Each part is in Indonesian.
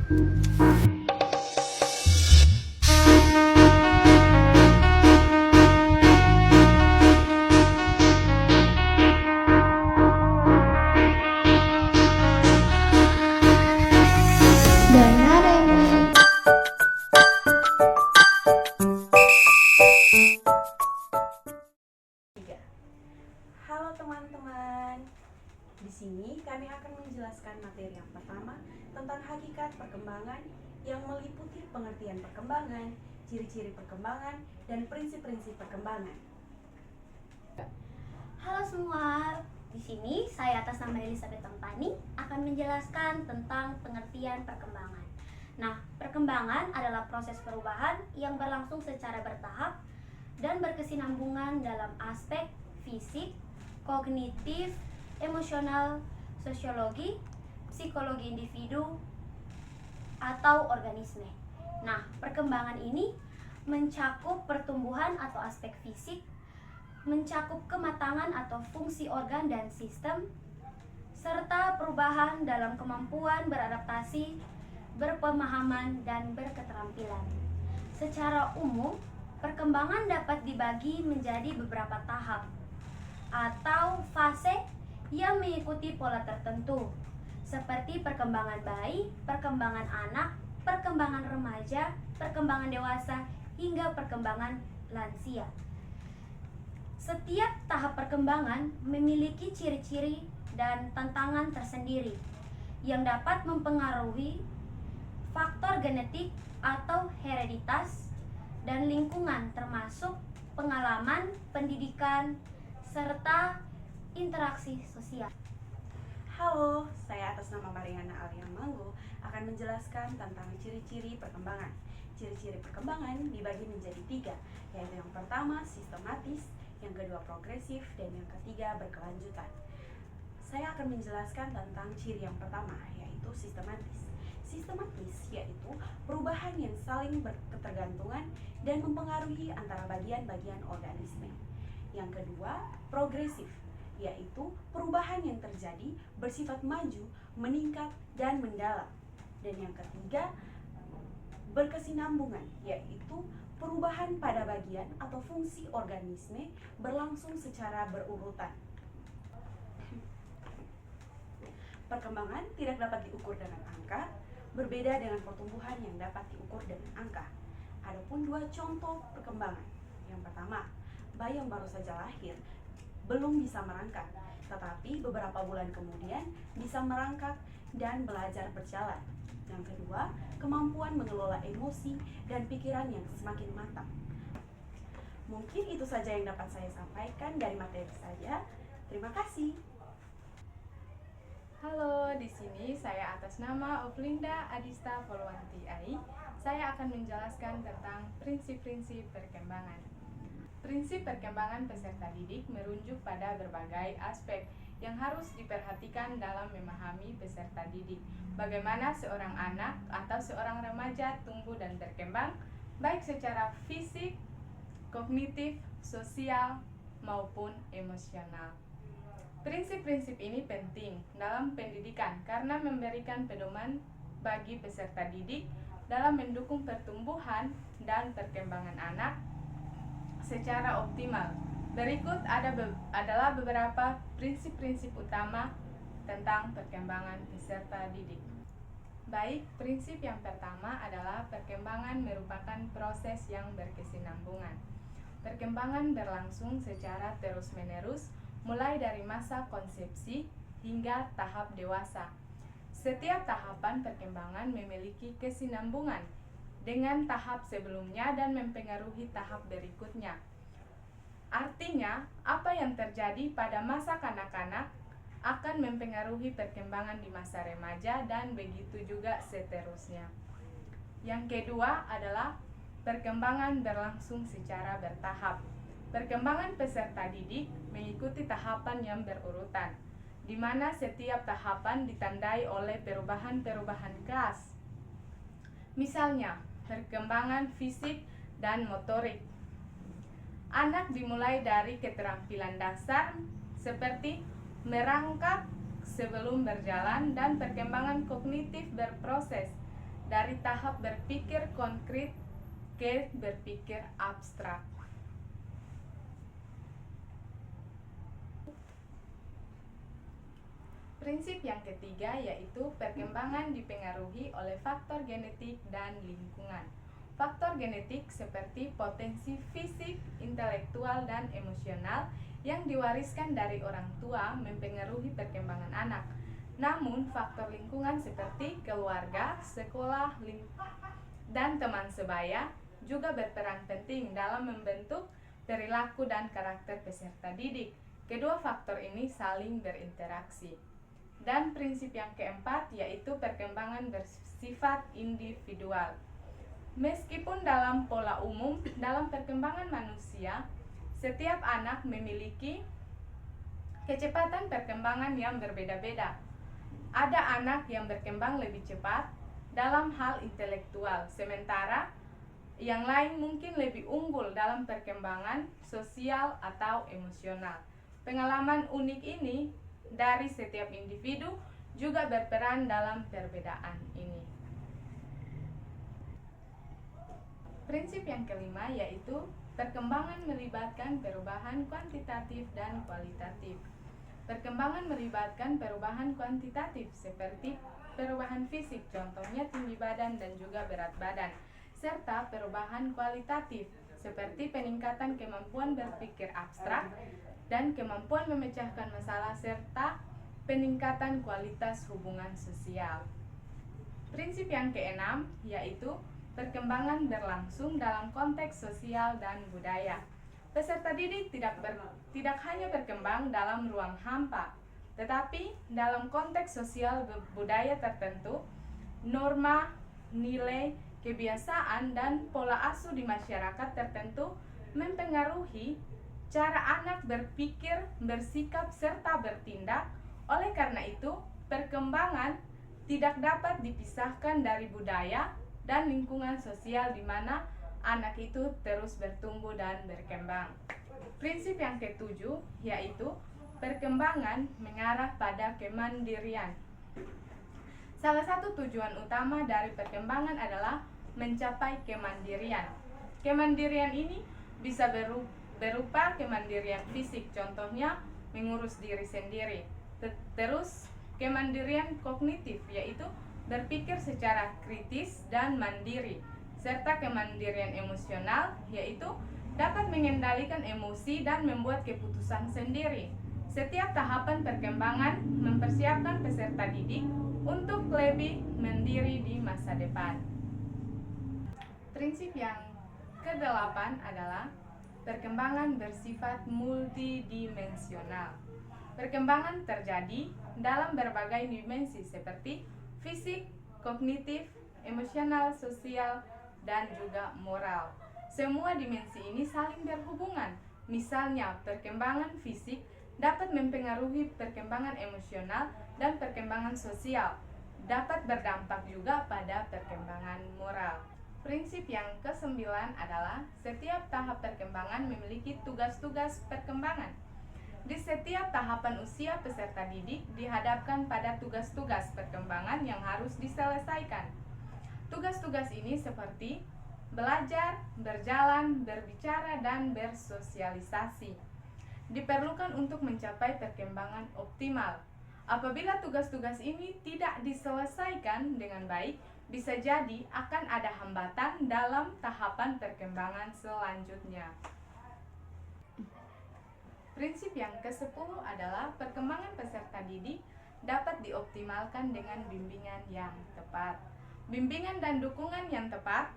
Halo teman-teman, di sini kami akan menjelaskan materi yang pertama tentang hakikat perkembangan yang meliputi pengertian perkembangan, ciri-ciri perkembangan, dan prinsip-prinsip perkembangan. Halo semua, di sini saya atas nama Elizabeth Tampani akan menjelaskan tentang pengertian perkembangan. Nah, perkembangan adalah proses perubahan yang berlangsung secara bertahap dan berkesinambungan dalam aspek fisik, kognitif, emosional, sosiologi, psikologi individu, atau organisme. Nah, perkembangan ini mencakup pertumbuhan atau aspek fisik, mencakup kematangan atau fungsi organ dan sistem, serta perubahan dalam kemampuan beradaptasi, berpemahaman, dan berketerampilan. Secara umum, perkembangan dapat dibagi menjadi beberapa tahap atau fase yang mengikuti pola tertentu, seperti perkembangan bayi, perkembangan anak, perkembangan remaja, perkembangan dewasa, hingga perkembangan lansia. Setiap tahap perkembangan memiliki ciri-ciri dan tantangan tersendiri yang dapat mempengaruhi faktor genetik atau hereditas dan lingkungan, termasuk pengalaman, pendidikan, serta interaksi sosial. Halo, saya atas nama Mariana Alia Manggo akan menjelaskan tentang ciri-ciri perkembangan. Ciri-ciri perkembangan dibagi menjadi 3, yaitu yang pertama sistematis, yang kedua progresif, dan yang ketiga berkelanjutan. Saya akan menjelaskan tentang ciri yang pertama, yaitu sistematis. Sistematis yaitu perubahan yang saling berketergantungan dan mempengaruhi antara bagian-bagian organisme. Yang kedua, progresif, yaitu perubahan yang terjadi bersifat maju, meningkat, dan mendalam. Dan yang ketiga, berkesinambungan, yaitu perubahan pada bagian atau fungsi organisme berlangsung secara berurutan. Perkembangan tidak dapat diukur dengan angka, berbeda dengan pertumbuhan yang dapat diukur dengan angka. Adapun 2 contoh perkembangan. Yang pertama, bayi yang baru saja lahir belum bisa merangkak, tetapi beberapa bulan kemudian bisa merangkak dan belajar berjalan. Yang kedua, kemampuan mengelola emosi dan pikiran yang semakin matang. Mungkin itu saja yang dapat saya sampaikan dari materi saya. Terima kasih. Halo, di sini saya atas nama Oflinda Adista Polwanti Ai. Saya akan menjelaskan tentang prinsip-prinsip perkembangan. Prinsip perkembangan peserta didik merujuk pada berbagai aspek yang harus diperhatikan dalam memahami peserta didik. Bagaimana seorang anak atau seorang remaja tumbuh dan berkembang, baik secara fisik, kognitif, sosial, maupun emosional. Prinsip-prinsip ini penting dalam pendidikan karena memberikan pedoman bagi peserta didik dalam mendukung pertumbuhan dan perkembangan anak secara optimal. Berikut adalah beberapa prinsip-prinsip utama tentang perkembangan peserta didik. Baik, prinsip yang pertama adalah perkembangan merupakan proses yang berkesinambungan. Perkembangan berlangsung secara terus-menerus mulai dari masa konsepsi hingga tahap dewasa. Setiap tahapan perkembangan memiliki kesinambungan dengan tahap sebelumnya dan mempengaruhi tahap berikutnya. Artinya, apa yang terjadi pada masa kanak-kanak akan mempengaruhi perkembangan di masa remaja dan begitu juga seterusnya. Yang kedua adalah perkembangan berlangsung secara bertahap. Perkembangan peserta didik mengikuti tahapan yang berurutan, di mana setiap tahapan ditandai oleh perubahan-perubahan khas. Misalnya, perkembangan fisik dan motorik. Anak dimulai dari keterampilan dasar seperti merangkak sebelum berjalan dan perkembangan kognitif berproses dari tahap berpikir konkret ke berpikir abstrak. Prinsip yang ketiga yaitu perkembangan dipengaruhi oleh faktor genetik dan lingkungan. Faktor genetik seperti potensi fisik, intelektual, dan emosional yang diwariskan dari orang tua mempengaruhi perkembangan anak. Namun, faktor lingkungan seperti keluarga, sekolah, dan teman sebaya juga berperan penting dalam membentuk perilaku dan karakter peserta didik. Kedua faktor ini saling berinteraksi. Dan prinsip yang keempat yaitu perkembangan bersifat individual. Meskipun dalam pola umum, dalam perkembangan manusia, setiap anak memiliki kecepatan perkembangan yang berbeda-beda. Ada anak yang berkembang lebih cepat dalam hal intelektual, sementara yang lain mungkin lebih unggul dalam perkembangan sosial atau emosional. Pengalaman unik ini dari setiap individu juga berperan dalam perbedaan ini. Prinsip yang kelima yaitu perkembangan melibatkan perubahan kuantitatif dan kualitatif. Perkembangan melibatkan perubahan kuantitatif seperti perubahan fisik, contohnya tinggi badan dan juga berat badan, serta perubahan kualitatif seperti peningkatan kemampuan berpikir abstrak dan kemampuan memecahkan masalah serta peningkatan kualitas hubungan sosial. Prinsip yang keenam yaitu perkembangan berlangsung dalam konteks sosial dan budaya. Peserta didik tidak hanya berkembang dalam ruang hampa, tetapi dalam konteks sosial budaya tertentu, norma, nilai, kebiasaan, dan pola asuh di masyarakat tertentu mempengaruhi cara anak berpikir, bersikap, serta bertindak. Oleh karena itu, perkembangan tidak dapat dipisahkan dari budaya dan lingkungan sosial di mana anak itu terus bertumbuh dan berkembang. Prinsip yang ketujuh yaitu perkembangan mengarah pada kemandirian. Salah satu tujuan utama dari perkembangan adalah mencapai kemandirian. Kemandirian ini bisa berupa kemandirian fisik, contohnya mengurus diri sendiri. Terus kemandirian kognitif yaitu berpikir secara kritis dan mandiri, serta kemandirian emosional yaitu dapat mengendalikan emosi dan membuat keputusan sendiri. Setiap tahapan perkembangan mempersiapkan peserta didik untuk lebih mandiri di masa depan. Prinsip yang kedelapan adalah perkembangan bersifat multidimensional. Perkembangan terjadi dalam berbagai dimensi seperti fisik, kognitif, emosional, sosial, dan juga moral. Semua dimensi ini saling berhubungan. Misalnya, perkembangan fisik dapat mempengaruhi perkembangan emosional dan perkembangan sosial, dapat berdampak juga pada perkembangan moral. Prinsip yang kesembilan adalah setiap tahap perkembangan memiliki tugas-tugas perkembangan. Di setiap tahapan usia peserta didik dihadapkan pada tugas-tugas perkembangan yang harus diselesaikan. Tugas-tugas ini seperti belajar, berjalan, berbicara, dan bersosialisasi. Diperlukan untuk mencapai perkembangan optimal. Apabila tugas-tugas ini tidak diselesaikan dengan baik, bisa jadi akan ada hambatan dalam tahapan perkembangan selanjutnya. Prinsip yang ke-10 adalah perkembangan peserta didik dapat dioptimalkan dengan bimbingan yang tepat. Bimbingan dan dukungan yang tepat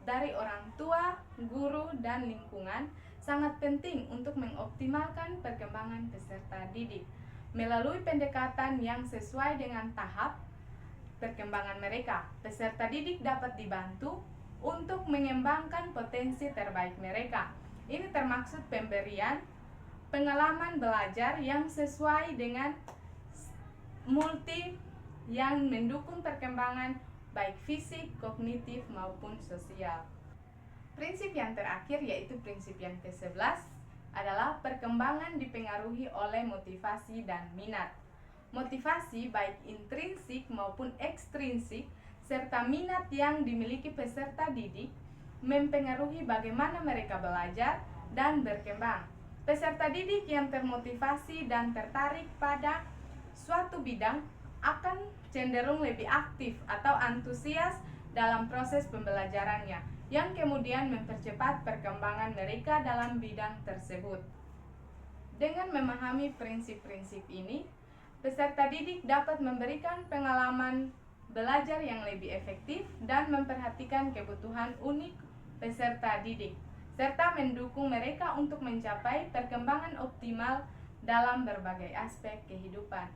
dari orang tua, guru, dan lingkungan sangat penting untuk mengoptimalkan perkembangan peserta didik. Melalui pendekatan yang sesuai dengan tahap perkembangan mereka, peserta didik dapat dibantu untuk mengembangkan potensi terbaik mereka. Ini termaksud pemberian pengalaman belajar yang sesuai dengan multi yang mendukung perkembangan baik fisik, kognitif, maupun sosial. Prinsip yang terakhir yaitu prinsip yang ke-11 adalah perkembangan dipengaruhi oleh motivasi dan minat. Motivasi baik intrinsik maupun ekstrinsik serta minat yang dimiliki peserta didik mempengaruhi bagaimana mereka belajar dan berkembang. Peserta didik yang termotivasi dan tertarik pada suatu bidang akan cenderung lebih aktif atau antusias dalam proses pembelajarannya, yang kemudian mempercepat perkembangan mereka dalam bidang tersebut. Dengan memahami prinsip-prinsip ini, peserta didik dapat memberikan pengalaman belajar yang lebih efektif dan memperhatikan kebutuhan unik peserta didik, serta mendukung mereka untuk mencapai perkembangan optimal dalam berbagai aspek kehidupan.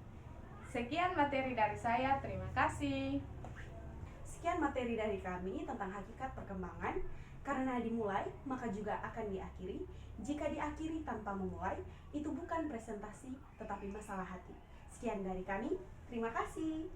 Sekian materi dari saya, terima kasih. Sekian materi dari kami tentang hakikat perkembangan. Karena dimulai, maka juga akan diakhiri. Jika diakhiri tanpa memulai, itu bukan presentasi, tetapi masalah hati. Sekian dari kami, terima kasih.